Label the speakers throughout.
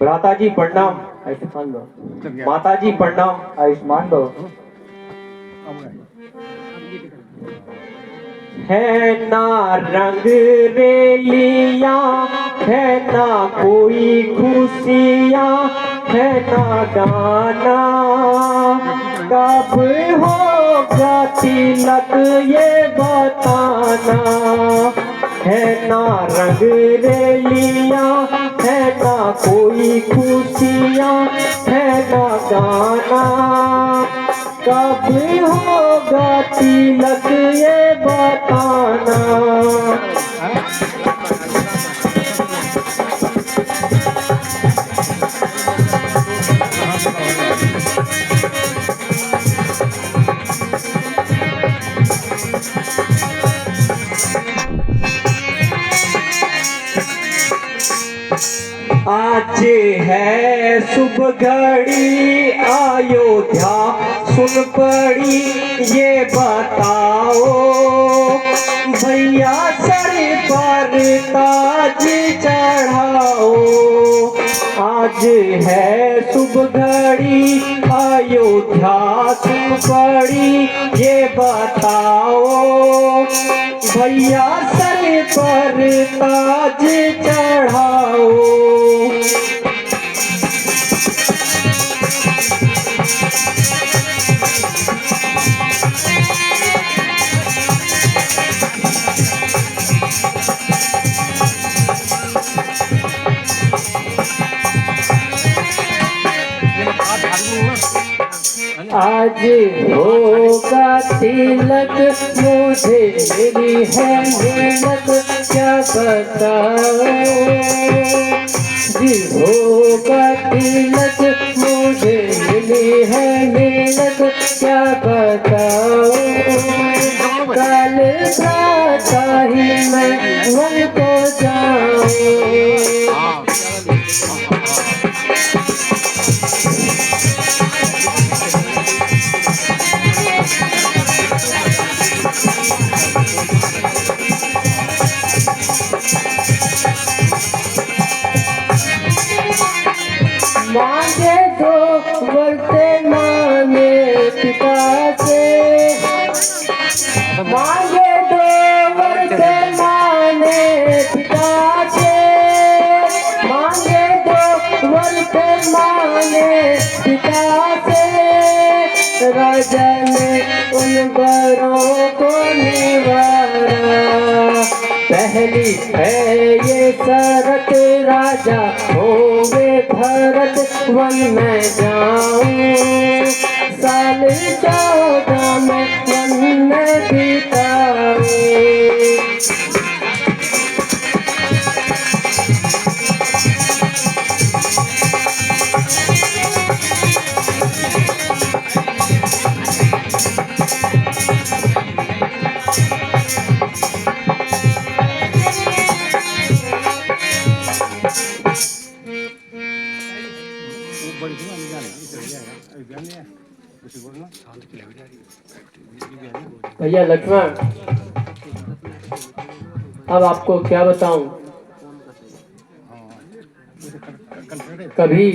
Speaker 1: भ्राता जी प्रणाम।
Speaker 2: आयुष्मान भव।
Speaker 1: माता जी प्रणाम।
Speaker 2: आयुष्मान भव।
Speaker 1: है ना रंग रेलिया, है ना कोई खुशियाँ, है ना गाना, कब होगा तिलक ये बताना। है ना रंग रेलिया, है ना कोई खुशियाँ, है ना गाना, कब होगा तिलक ये बताना। आज है शुभ घड़ी अयोध्या सुन पड़ी, ये बताओ भैया सर पर ताज चढ़ाओ। आज है शुभ घड़ी अयोध्या सुन पड़ी, ये बताओ भैया सर पर ताज चढ़ाओ। आज होगा तिलक मुझे मेरी है मेहनत क्या बताओ। जी होगा तिलक मुझे मिली है मेहनत क्या बताओ। कल खाता ही मैं वन को जाऊं। मांगे दो बरते मांगे पिता से, मांगे दो बरते मांगे पिता से, मांगे दो बरते मांगे पिता से। राजा ने उन बरों को निवारा, पहली है ये शरत राजा होवे भरत वन में जाऊं। साल 14 में वन में बिताऊं। भैया लक्ष्मण, अब आपको क्या बताऊं। कभी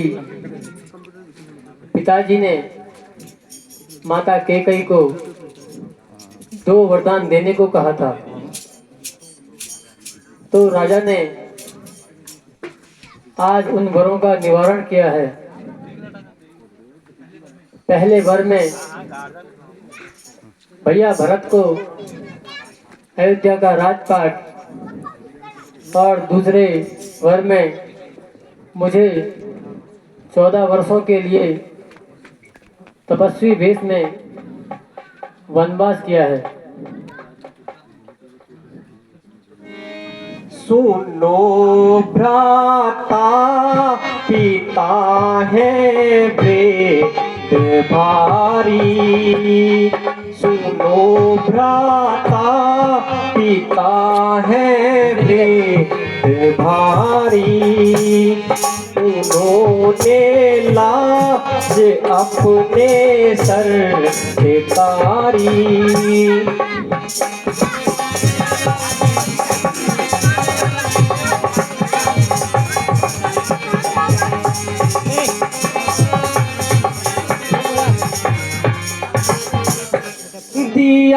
Speaker 1: पिताजी ने माता कैकेयी को 2 वरदान देने को कहा था, तो राजा ने आज उन वरों का निवारण किया है। पहले वर में भैया भरत को अयोध्या का राजपाट, और दूसरे वर में मुझे 14 वर्षों के लिए तपस्वी वेश में वनवास किया है। सुनो भ्राता पिता है वेद भारी, सुनो भ्राता पिता है वेद भारी। उन्होंने लाज अपने सर से तारी।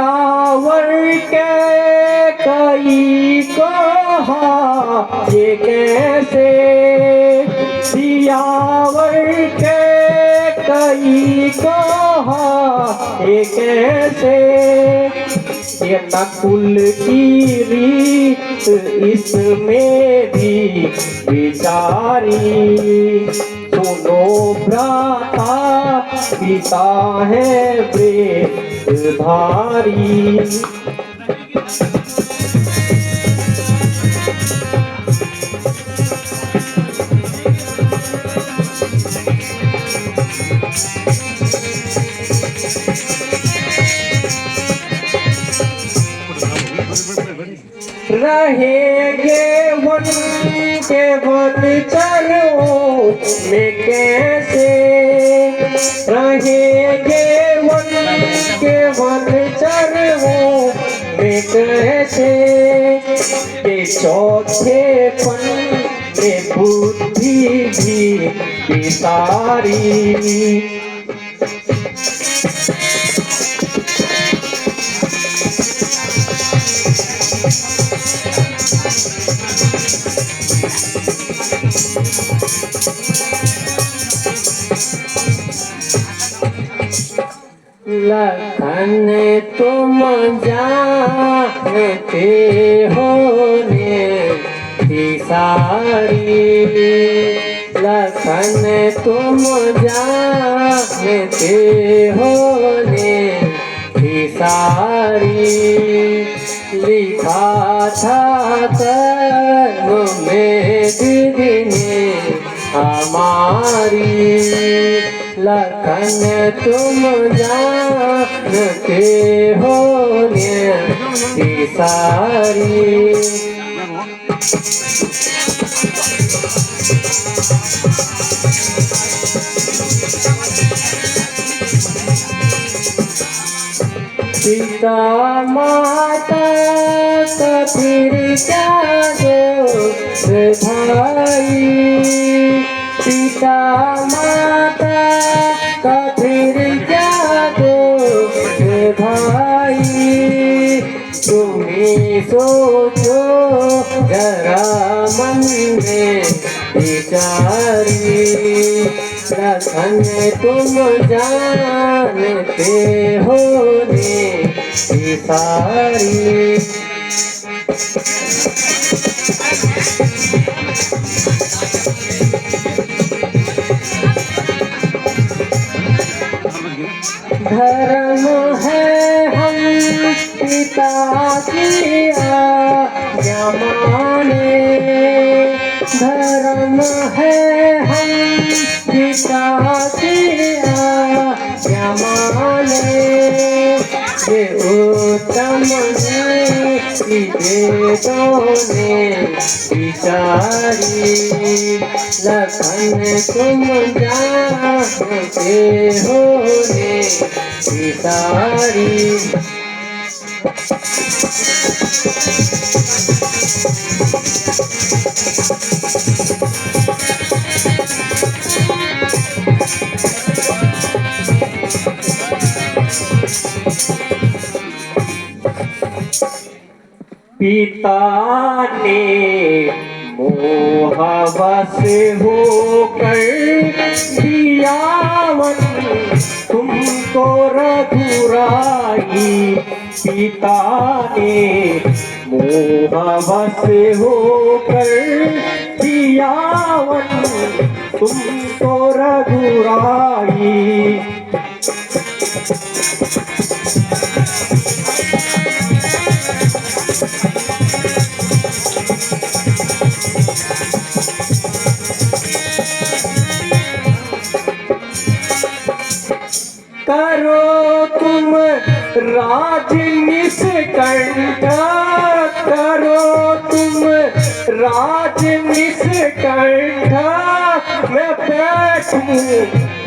Speaker 1: सियावर के कई कहा ये कैसे, सियावर के कई कहा ये कैसे, ये नकुल की रीत इसमें भी बिचारी, सुनो भ्राता पिता है वेदधारी। रहेंगे उनके वचनों में कैसे, रहेंगे उनके वचनों में कैसे, ये चौथेपन में बुद्धि भी बिसारी। लखन तुम जानते हो ने सारी, लखन तुम जानते हो ने सारी, लिखा था कर्म में दीदी ने हमारी, लखन तुम जानते हो ने सारी। पिता माता का फिर क्या दो भाई, पिता माता का फिर क्या दो भाई, तुम्हें सोचो जरा मन में बिचारी, लखन तुम जानते हो ने सारी। धर्म है हम पिता की आज्ञा माने, धर्म है हम पिता की आज्ञा माने, ये उत्तम है वेदों ने विचारी, लखन तुम जानते हो ने सारी। पिता ने मोहवश होकर दियावन तुमको रघुराई, पिता ने मोहवश होकर दियावन तुमको रघुराई, करो तुम राज निष्कंठ, करो तुम राज निष्कंठ, मैं बैठूं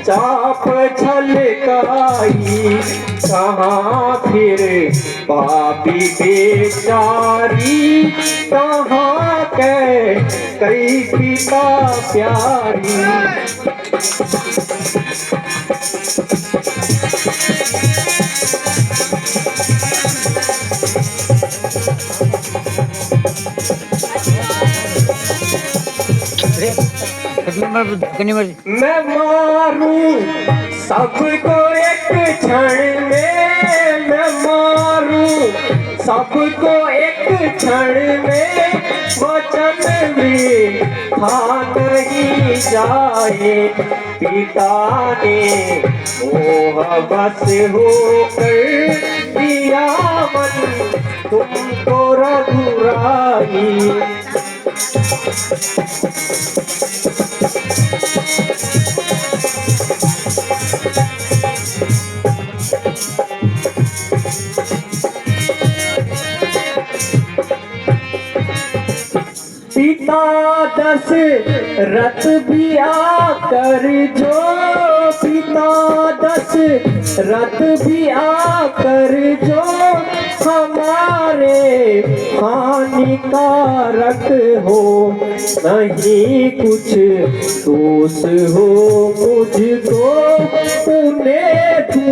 Speaker 1: चाप छलकाई, कहाँ फिर पापी बेचारी, कहाँ कई पिता प्यारी। मैं मारूं सबको एक क्षण में, मैं मारूं सबको एक क्षण में, वचन भी खा नहीं जाए। पिता ने मोह बस होकर दिया मन तुमको रघुराई। पिता दशरथ भी आकर जो, पिता दशरथ भी आकर जो हमारे हानिकारक हो, नहीं कुछ दोष हो मुझको, उन्हें तू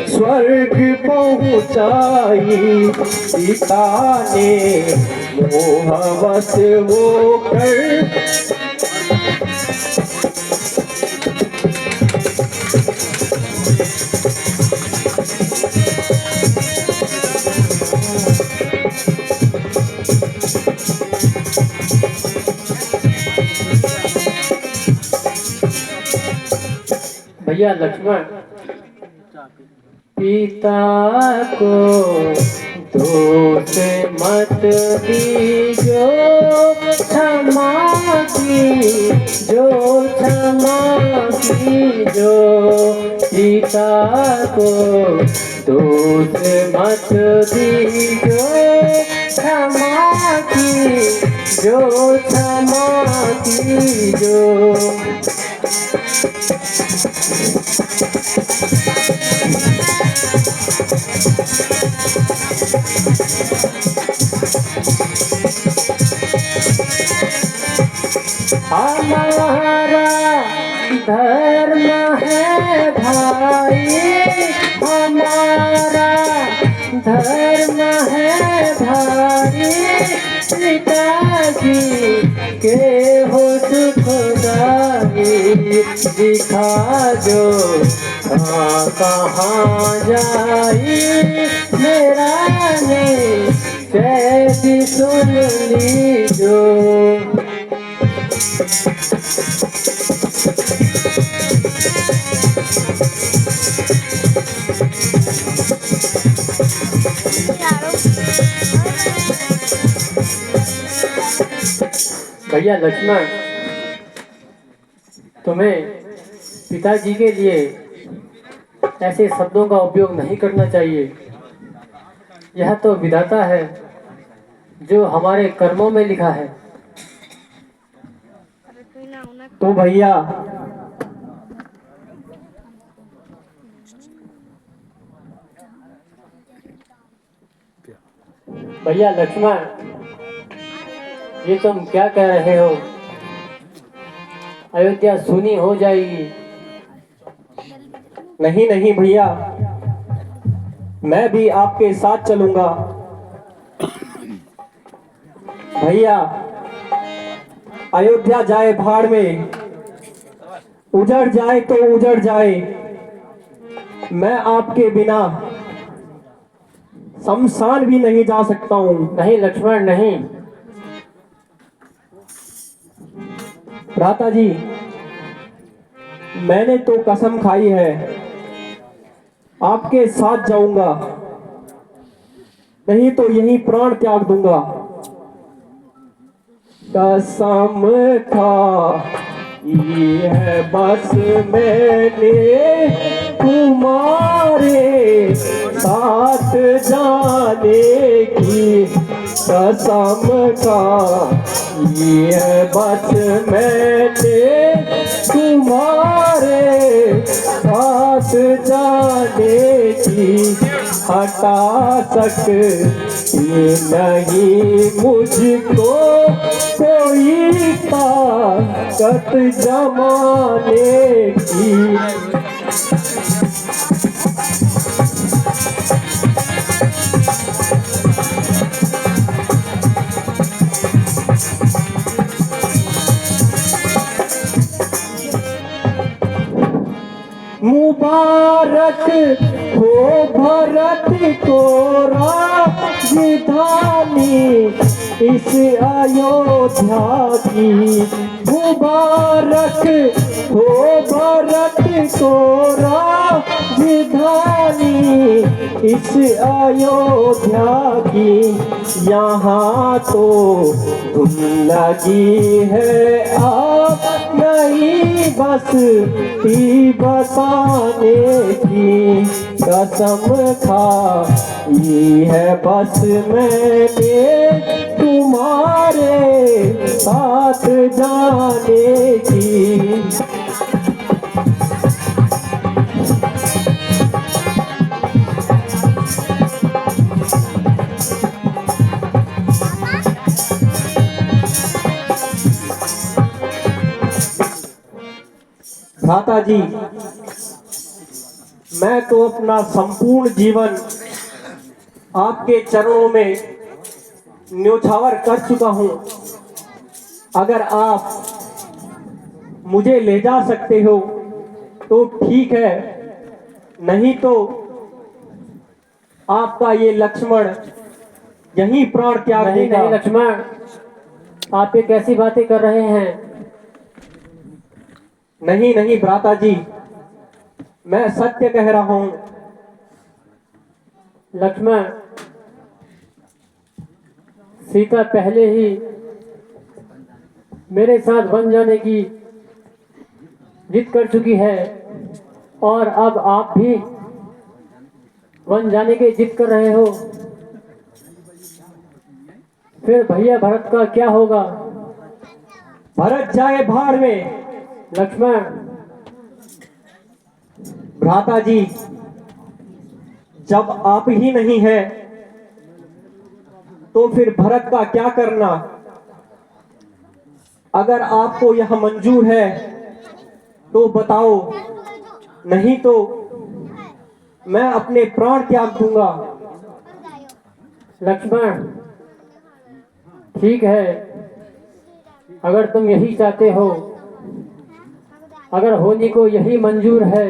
Speaker 1: स्वर्ग पहुँचाई। पिता ने मोहवश होकर भैया लक्ष्मण, पिता को दोष मत दीजो, क्षमा कीजो, क्षमा कीजो। पिता को दोष मत दीजो, क्षमा कीजो, क्षमा कीजो। हमारा धर्म है भाई, हमारा धर्म है भाई, पिताजी के हो सुखदाई। दिखा जो कहाँ जाई, मेरा ने कैसी सुन लीजो। भैया लक्ष्मण, तुम्हें पिताजी के लिए ऐसे शब्दों का उपयोग नहीं करना चाहिए। यह तो विधाता है जो हमारे कर्मों में लिखा है।
Speaker 2: तो भैया
Speaker 1: भैया लक्ष्मण, ये तुम क्या कह रहे हो? अयोध्या सुनी हो जाएगी।
Speaker 2: नहीं नहीं भैया, मैं भी आपके साथ चलूंगा। भैया अयोध्या जाए भाड़ में, उजड़ जाए तो उजड़ जाए, मैं आपके बिना शमशान भी नहीं जा सकता हूँ।
Speaker 1: नहीं लक्ष्मण नहीं।
Speaker 2: भ्राता जी, मैंने तो कसम खाई है, आपके साथ जाऊंगा, नहीं तो यही प्राण त्याग दूंगा। कसम खाई है बस मैंने, तुम्हारे साथ जाने की कसम खाई है बस मैंने, तुम्हारे साथ जाने की हटा सकती नहीं मुझको कोई ताकत जमाने की। मुबारक हो भरत को राजधानी इस अयोध्या की। मुबारक हो भरत को राजधानी इस अयोध्या की। यहाँ तो धुन लगी है आप नहीं बसती बताने की। कसम खाई है बस मैंने तुम्हारे साथ जाने की। भ्राता जी, मैं तो अपना संपूर्ण जीवन आपके चरणों में न्योछावर कर चुका हूं। अगर आप मुझे ले जा सकते हो तो ठीक है, नहीं तो आपका ये लक्ष्मण यहीं प्राण त्याग
Speaker 1: नहीं
Speaker 2: देगा।
Speaker 1: नहीं लक्ष्मण, आप ये कैसी बातें कर रहे हैं?
Speaker 2: नहीं नहीं भ्राता जी, मैं सत्य कह रहा हूं।
Speaker 1: लक्ष्मण, सीता पहले ही मेरे साथ वन जाने की जिद कर चुकी है और अब आप भी वन जाने की जिद कर रहे हो। फिर भैया भरत का क्या होगा?
Speaker 2: भरत जाए भाड़ में।
Speaker 1: लक्ष्मण,
Speaker 2: भ्राता जी, जब आप ही नहीं है तो फिर भरत का क्या करना? अगर आपको यह मंजूर है तो बताओ, नहीं तो मैं अपने प्राण त्याग दूंगा।
Speaker 1: लक्ष्मण, ठीक है, अगर तुम यही चाहते हो, अगर होने को यही मंजूर है,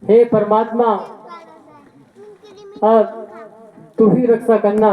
Speaker 1: हे परमात्मा, अब तू ही रक्षा करना।